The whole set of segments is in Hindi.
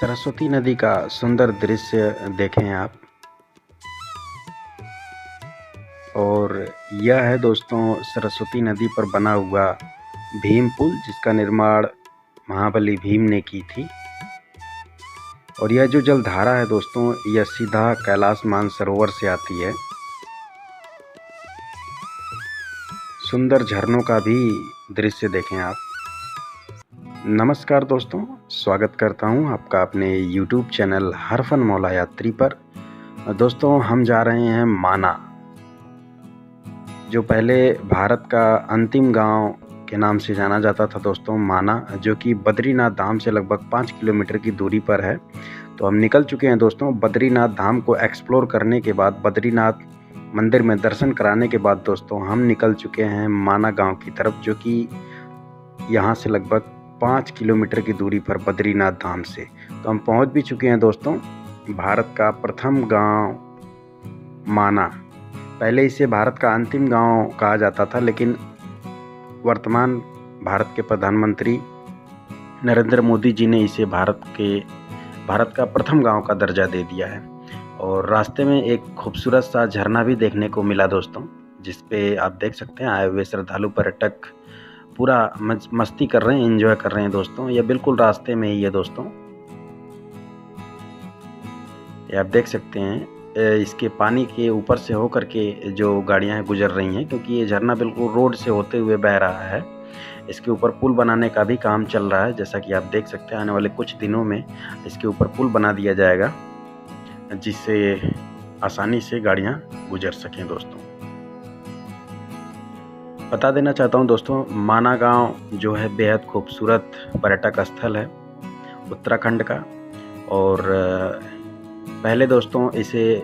सरस्वती नदी का सुंदर दृश्य देखें आप। और यह है दोस्तों सरस्वती नदी पर बना हुआ भीम पुल, जिसका निर्माण महाबली भीम ने की थी। और यह जो जलधारा है दोस्तों, यह सीधा कैलाश मानसरोवर से आती है। सुंदर झरनों का भी दृश्य देखें आप। नमस्कार दोस्तों, स्वागत करता हूं आपका अपने YouTube चैनल हर फन मौला यात्री पर। दोस्तों हम जा रहे हैं माना, जो पहले भारत का अंतिम गांव के नाम से जाना जाता था दोस्तों, माना, जो कि बद्रीनाथ धाम से लगभग 5 किलोमीटर की दूरी पर है। तो हम निकल चुके हैं दोस्तों। बद्रीनाथ धाम को एक्सप्लोर करने के बाद, बद्रीनाथ मंदिर में दर्शन कराने के बाद दोस्तों, हम निकल चुके हैं माना गांव की तरफ, जो कि यहाँ से लगभग 5 किलोमीटर की दूरी पर बद्रीनाथ धाम से। तो हम पहुँच भी चुके हैं दोस्तों। भारत का प्रथम गांव माना, पहले इसे भारत का अंतिम गांव कहा जाता था, लेकिन वर्तमान भारत के प्रधानमंत्री नरेंद्र मोदी जी ने इसे भारत का प्रथम गांव का दर्जा दे दिया है। और रास्ते में एक खूबसूरत सा झरना भी देखने को मिला दोस्तों, जिस पे आप देख सकते हैं आए हुए श्रद्धालु पर्यटक पूरा मस्ती कर रहे हैं, एंजॉय कर रहे हैं दोस्तों। यह बिल्कुल रास्ते में ही है दोस्तों। ये आप देख सकते हैं, इसके पानी के ऊपर से होकर के जो गाड़ियां गुजर रही हैं, क्योंकि ये झरना बिल्कुल रोड से होते हुए बह रहा है। इसके ऊपर पुल बनाने का भी काम चल रहा है, जैसा कि आप देख सकते हैं। आने वाले कुछ दिनों में इसके ऊपर पुल बना दिया जाएगा, जिससे आसानी से गाड़ियां गुजर सकें दोस्तों। बता देना चाहता हूं दोस्तों, माना गांव जो है बेहद खूबसूरत पर्यटक स्थल है उत्तराखंड का। और पहले दोस्तों इसे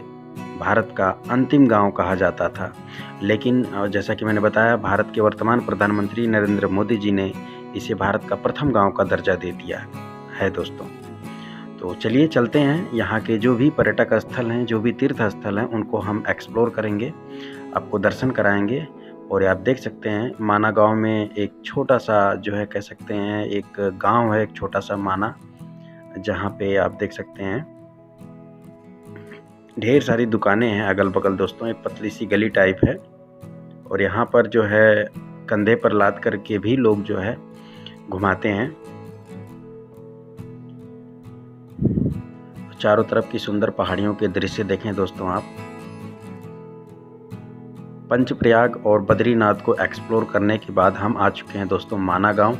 भारत का अंतिम गांव कहा जाता था, लेकिन जैसा कि मैंने बताया, भारत के वर्तमान प्रधानमंत्री नरेंद्र मोदी जी ने इसे भारत का प्रथम गांव का दर्जा दे दिया है दोस्तों। तो चलिए चलते हैं। यहाँ के जो भी पर्यटक स्थल हैं, जो भी तीर्थ स्थल हैं, उनको हम एक्सप्लोर करेंगे, आपको दर्शन कराएंगे। और आप देख सकते हैं माना गांव में एक छोटा सा जो है, कह सकते हैं एक गांव है, एक छोटा सा माना, जहाँ पे आप देख सकते हैं ढेर सारी दुकानें हैं अगल बगल दोस्तों। एक पतली सी गली टाइप है, और यहाँ पर जो है कंधे पर लाद करके भी लोग जो है घुमाते हैं। चारों तरफ की सुंदर पहाड़ियों के दृश्य देखें दोस्तों आप। पंचप्रयाग और बद्रीनाथ को एक्सप्लोर करने के बाद हम आ चुके हैं दोस्तों माना गांव।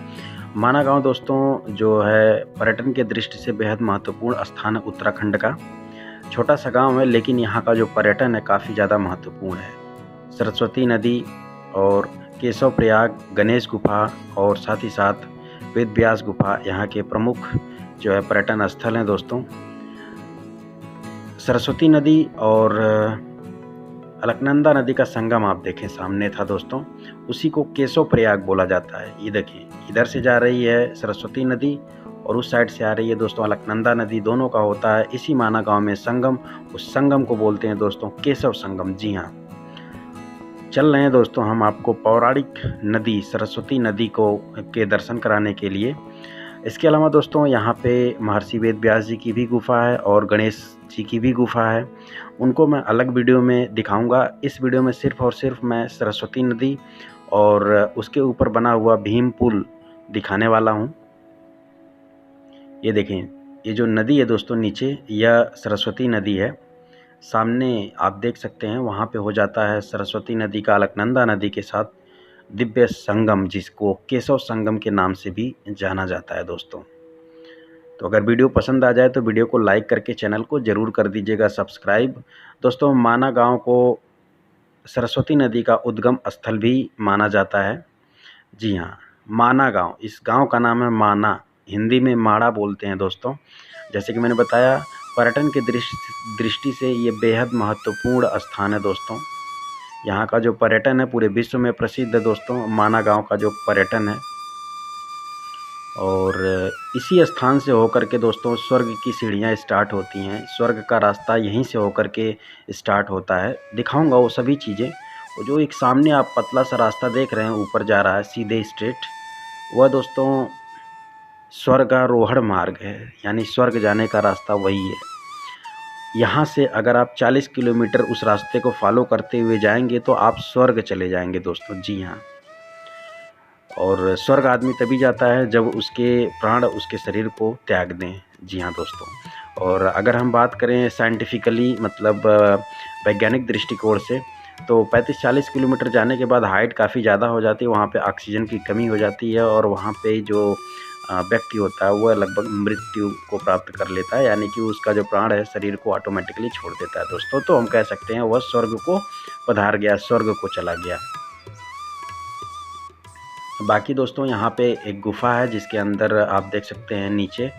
माना गांव दोस्तों जो है पर्यटन के दृष्टि से बेहद महत्वपूर्ण स्थान है उत्तराखंड का। छोटा सा गांव है, लेकिन यहाँ का जो पर्यटन है काफ़ी ज़्यादा महत्वपूर्ण है। सरस्वती नदी और केशव प्रयाग, गणेश गुफा और साथ ही साथ वेद व्यास गुफा यहाँ के प्रमुख जो है पर्यटन स्थल हैं दोस्तों। सरस्वती नदी और अलकनंदा नदी का संगम आप देखें सामने था दोस्तों, उसी को केशव प्रयाग बोला जाता है। ये देखिए, इधर से जा रही है सरस्वती नदी और उस साइड से आ रही है दोस्तों अलकनंदा नदी। दोनों का होता है इसी माना गांव में संगम। उस संगम को बोलते हैं दोस्तों केशव संगम। जी हाँ, चल रहे हैं दोस्तों हम आपको पौराणिक नदी सरस्वती नदी को के दर्शन कराने के लिए। इसके अलावा दोस्तों यहाँ पे महर्षि वेद व्यास जी की भी गुफा है और गणेश जी की भी गुफा है। उनको मैं अलग वीडियो में दिखाऊंगा। इस वीडियो में सिर्फ और सिर्फ मैं सरस्वती नदी और उसके ऊपर बना हुआ भीम पुल दिखाने वाला हूँ। ये देखें, ये जो नदी है दोस्तों नीचे, यह सरस्वती नदी है। सामने आप देख सकते हैं, वहाँ पे हो जाता है सरस्वती नदी का अलकनंदा नदी के साथ दिव्य संगम, जिसको केशव संगम के नाम से भी जाना जाता है दोस्तों। तो अगर वीडियो पसंद आ जाए तो वीडियो को लाइक करके चैनल को ज़रूर कर दीजिएगा सब्सक्राइब। दोस्तों माना गांव को सरस्वती नदी का उद्गम स्थल भी माना जाता है। जी हाँ, माना गांव, इस गांव का नाम है माना, हिंदी में माड़ा बोलते हैं दोस्तों। जैसे कि मैंने बताया, पर्यटन के दृष्टि से ये बेहद महत्वपूर्ण स्थान है दोस्तों। यहाँ का जो पर्यटन है पूरे विश्व में प्रसिद्ध है दोस्तों, माना गांव का जो पर्यटन है। और इसी स्थान से होकर के दोस्तों स्वर्ग की सीढ़ियाँ स्टार्ट होती हैं। स्वर्ग का रास्ता यहीं से होकर के स्टार्ट होता है। दिखाऊंगा वो सभी चीज़ें। वो जो एक सामने आप पतला सा रास्ता देख रहे हैं ऊपर जा रहा है सीधे स्ट्रेट, वह दोस्तों स्वर्गारोहण मार्ग है, यानी स्वर्ग जाने का रास्ता वही है। यहाँ से अगर आप 40 किलोमीटर उस रास्ते को फॉलो करते हुए जाएंगे तो आप स्वर्ग चले जाएंगे दोस्तों। जी हाँ, और स्वर्ग आदमी तभी जाता है जब उसके प्राण उसके शरीर को त्याग दें। जी हाँ दोस्तों, और अगर हम बात करें साइंटिफिकली, मतलब वैज्ञानिक दृष्टिकोण से, तो 35-40 किलोमीटर जाने के बाद हाइट काफ़ी ज़्यादा हो जाती है, वहाँ पे ऑक्सीजन की कमी हो जाती है और वहाँ पे जो व्यक्ति होता है वह लगभग मृत्यु को प्राप्त कर लेता है, यानी कि उसका जो प्राण है शरीर को ऑटोमेटिकली छोड़ देता है दोस्तों। तो हम कह सकते हैं वह स्वर्ग को पधार गया, स्वर्ग को चला गया। बाकी दोस्तों यहाँ पे एक गुफा है जिसके अंदर आप देख सकते हैं नीचे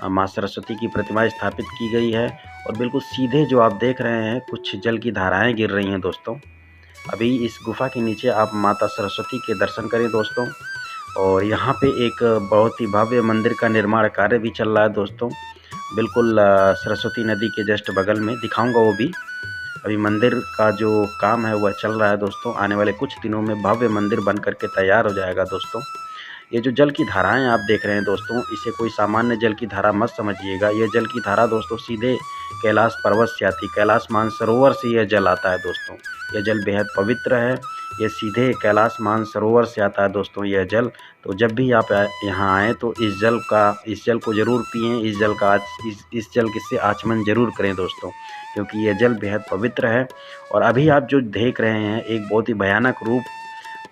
माँ सरस्वती की प्रतिमा स्थापित की गई है, और बिल्कुल सीधे जो आप देख रहे हैं कुछ जल की धाराएं गिर रही हैं दोस्तों। अभी इस गुफा के नीचे आप माता सरस्वती के दर्शन करें दोस्तों। और यहाँ पे एक बहुत ही भव्य मंदिर का निर्माण कार्य भी चल रहा है दोस्तों, बिल्कुल सरस्वती नदी के जस्ट बगल में, दिखाऊंगा वो भी। अभी मंदिर का जो काम है वह चल रहा है दोस्तों, आने वाले कुछ दिनों में भव्य मंदिर बन करके तैयार हो जाएगा दोस्तों। ये जो जल की धाराएं आप देख रहे हैं दोस्तों, इसे कोई सामान्य जल की धारा मत समझिएगा। ये जल की धारा दोस्तों सीधे कैलाश पर्वत से आती, कैलाश मानसरोवर से यह जल आता है दोस्तों। यह जल बेहद पवित्र है, ये सीधे कैलाश मानसरोवर से आता है दोस्तों यह जल। तो जब भी आप यहाँ आएँ तो इस जल को ज़रूर पिएँ, इस जल से आचमन ज़रूर करें दोस्तों, क्योंकि यह जल बेहद पवित्र है। और अभी आप जो देख रहे हैं एक बहुत ही भयानक रूप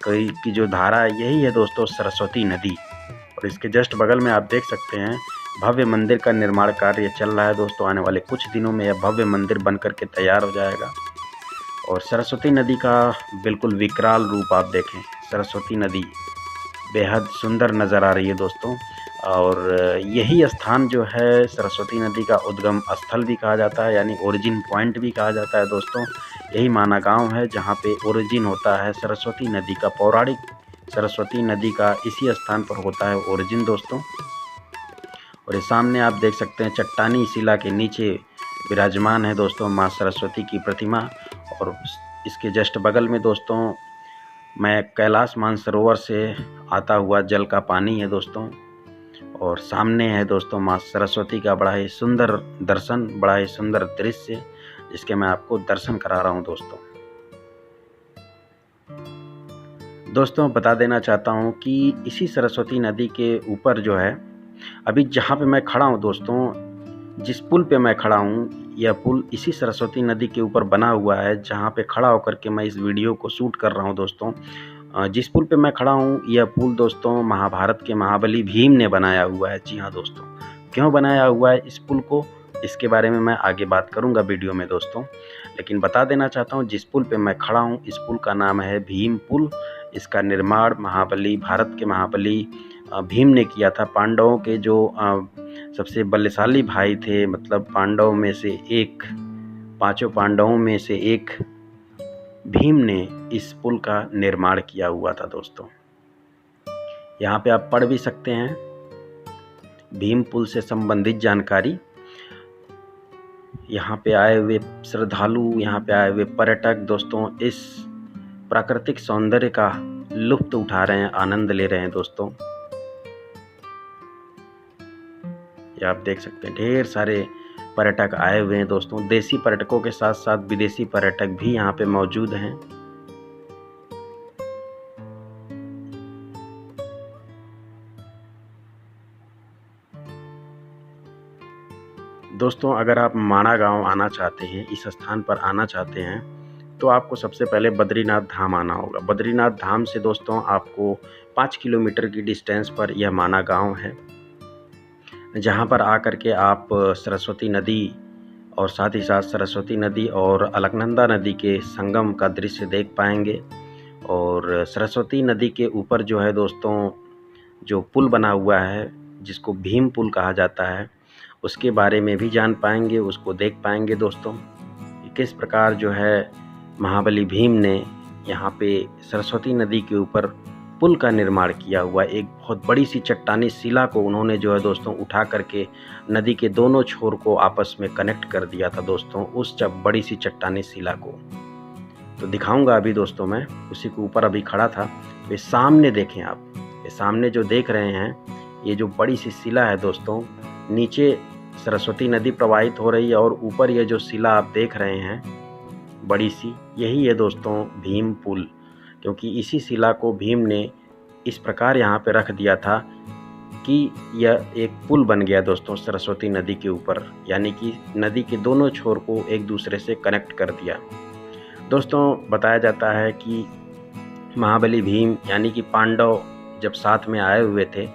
की जो धारा, यही है दोस्तों सरस्वती नदी। और इसके जस्ट बगल में आप देख सकते हैं भव्य मंदिर का निर्माण कार्य चल रहा है दोस्तों। आने वाले कुछ दिनों में यह भव्य मंदिर बन करके तैयार हो जाएगा। और सरस्वती नदी का बिल्कुल विकराल रूप आप देखें, सरस्वती नदी बेहद सुंदर नज़र आ रही है दोस्तों। और यही स्थान जो है सरस्वती नदी का उद्गम स्थल भी कहा जाता है, यानी ओरिजिन पॉइंट भी कहा जाता है दोस्तों। यही माना गांव है जहां पे ओरिजिन होता है सरस्वती नदी का, पौराणिक सरस्वती नदी का इसी स्थान पर होता है ओरिजिन दोस्तों। और ये सामने आप देख सकते हैं चट्टानी शिला के नीचे विराजमान है दोस्तों माँ सरस्वती की प्रतिमा। और इसके जस्ट बगल में दोस्तों मैं कैलाश मानसरोवर से आता हुआ जल का पानी है दोस्तों। और सामने है दोस्तों माँ सरस्वती का बड़ा ही सुंदर दर्शन, बड़ा ही सुंदर दृश्य, जिसके मैं आपको दर्शन करा रहा हूँ दोस्तों बता देना चाहता हूँ कि इसी सरस्वती नदी के ऊपर जो है, अभी जहाँ पे मैं खड़ा हूँ दोस्तों, जिस पुल पे मैं खड़ा हूँ, यह पुल इसी सरस्वती नदी के ऊपर बना हुआ है, जहाँ पे खड़ा होकर के मैं इस वीडियो को शूट कर रहा हूँ दोस्तों। जिस पुल पे मैं खड़ा हूँ यह पुल दोस्तों महाभारत के महाबली भीम ने बनाया हुआ है। जी हाँ दोस्तों, क्यों बनाया हुआ है इस पुल को, इसके बारे में मैं आगे बात करूँगा वीडियो में दोस्तों। लेकिन बता देना चाहता हूँ जिस पुल पे मैं खड़ा हूँ इस पुल का नाम है भीम पुल। इसका निर्माण भारत के महाबली भीम ने किया था। पांडवों के जो सबसे बलशाली भाई थे, मतलब पांडवों में से एक, पांचों पांडवों में से एक भीम ने इस पुल का निर्माण किया हुआ था दोस्तों। यहाँ पे आप पढ़ भी सकते हैं भीम पुल से संबंधित जानकारी। यहाँ पे आए हुए श्रद्धालु, यहाँ पे आए हुए पर्यटक दोस्तों इस प्राकृतिक सौंदर्य का लुत्फ उठा रहे हैं, आनंद ले रहे हैं दोस्तों। ये आप देख सकते हैं ढेर सारे पर्यटक आए हुए हैं दोस्तों, देसी पर्यटकों के साथ साथ विदेशी पर्यटक भी यहाँ पे मौजूद हैं। दोस्तों अगर आप माणा गांव आना चाहते हैं, इस स्थान पर आना चाहते हैं, तो आपको सबसे पहले बद्रीनाथ धाम आना होगा। बद्रीनाथ धाम से दोस्तों आपको 5 किलोमीटर की डिस्टेंस पर यह माणा गांव है, जहां पर आकर के आप सरस्वती नदी और साथ ही साथ सरस्वती नदी और अलकनंदा नदी के संगम का दृश्य देख पाएंगे। और सरस्वती नदी के ऊपर जो है दोस्तों जो पुल बना हुआ है जिसको भीम पुल कहा जाता है, उसके बारे में भी जान पाएंगे, उसको देख पाएंगे दोस्तों। किस प्रकार जो है महाबली भीम ने यहाँ पे सरस्वती नदी के ऊपर पुल का निर्माण किया हुआ। एक बहुत बड़ी सी चट्टानी शिला को उन्होंने जो है दोस्तों उठा करके नदी के दोनों छोर को आपस में कनेक्ट कर दिया था दोस्तों, उस बड़ी सी चट्टानी शिला को। तो दिखाऊंगा अभी दोस्तों, मैं उसी के ऊपर अभी खड़ा था। तो ये सामने देखें आप, ये सामने जो देख रहे हैं ये जो बड़ी सी शिला है दोस्तों, नीचे सरस्वती नदी प्रवाहित हो रही है और ऊपर ये जो शिला आप देख रहे हैं बड़ी सी, यही है दोस्तों भीम पुल। क्योंकि इसी शिला को भीम ने इस प्रकार यहाँ पे रख दिया था कि यह एक पुल बन गया दोस्तों सरस्वती नदी के ऊपर, यानी कि नदी के दोनों छोर को एक दूसरे से कनेक्ट कर दिया। दोस्तों बताया जाता है कि महाबली भीम यानी कि पांडव जब साथ में आए हुए थे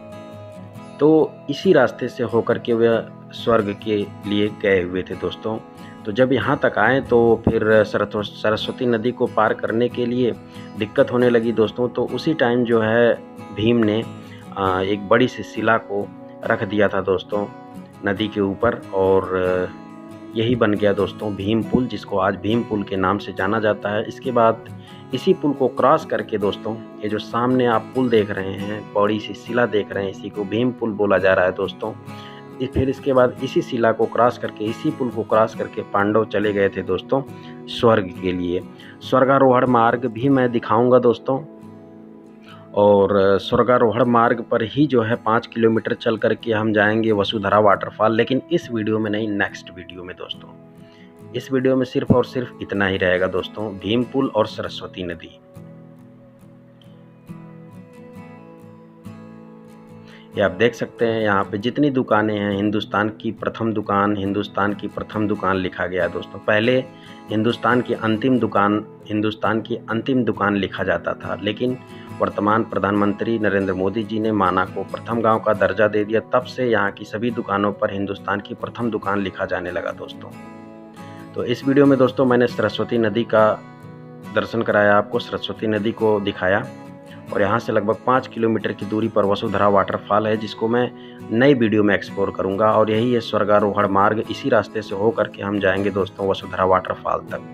तो इसी रास्ते से होकर के वे स्वर्ग के लिए गए हुए थे दोस्तों। तो जब यहाँ तक आए तो फिर सरस्वती नदी को पार करने के लिए दिक्कत होने लगी दोस्तों। तो उसी टाइम जो है भीम ने एक बड़ी सी शिला को रख दिया था दोस्तों नदी के ऊपर, और यही बन गया दोस्तों भीम पुल, जिसको आज भीम पुल के नाम से जाना जाता है। इसके बाद इसी पुल को क्रॉस करके दोस्तों ये जो सामने आप पुल देख रहे हैं, बड़ी सी शिला देख रहे हैं, इसी को भीम पुल बोला जा रहा है दोस्तों। फिर इसके बाद इसी शिला को क्रॉस करके, इसी पुल को क्रॉस करके पांडव चले गए थे दोस्तों स्वर्ग के लिए। स्वर्गारोहण मार्ग भी मैं दिखाऊंगा दोस्तों, और स्वर्गारोहण मार्ग पर ही जो है 5 किलोमीटर चल करके हम जाएंगे वसुधरा वाटरफॉल, लेकिन इस वीडियो में नहीं, नेक्स्ट वीडियो में दोस्तों। इस वीडियो में सिर्फ और सिर्फ इतना ही रहेगा दोस्तों, भीम पुल और सरस्वती नदी। ये आप देख सकते हैं यहाँ पे जितनी दुकानें हैं, हिंदुस्तान की प्रथम दुकान लिखा गया है दोस्तों। पहले हिंदुस्तान की अंतिम दुकान लिखा जाता था, लेकिन वर्तमान प्रधानमंत्री नरेंद्र मोदी जी ने माना को प्रथम गांव का दर्जा दे दिया। तब से यहाँ की सभी दुकानों पर हिंदुस्तान की प्रथम दुकान लिखा जाने लगा दोस्तों। तो इस वीडियो में दोस्तों मैंने सरस्वती नदी का दर्शन कराया आपको, सरस्वती नदी को दिखाया, और यहाँ से लगभग 5 किलोमीटर की दूरी पर वसुधरा वाटरफॉल है, जिसको मैं नई वीडियो में एक्सप्लोर करूँगा। और यही है स्वर्गारोहण मार्ग, इसी रास्ते से हो करके हम जाएंगे दोस्तों वसुधरा वाटरफॉल तक।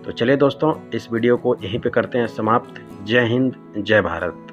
तो चलिए दोस्तों इस वीडियो को यहीं पे करते हैं समाप्त। जय हिंद, जय भारत।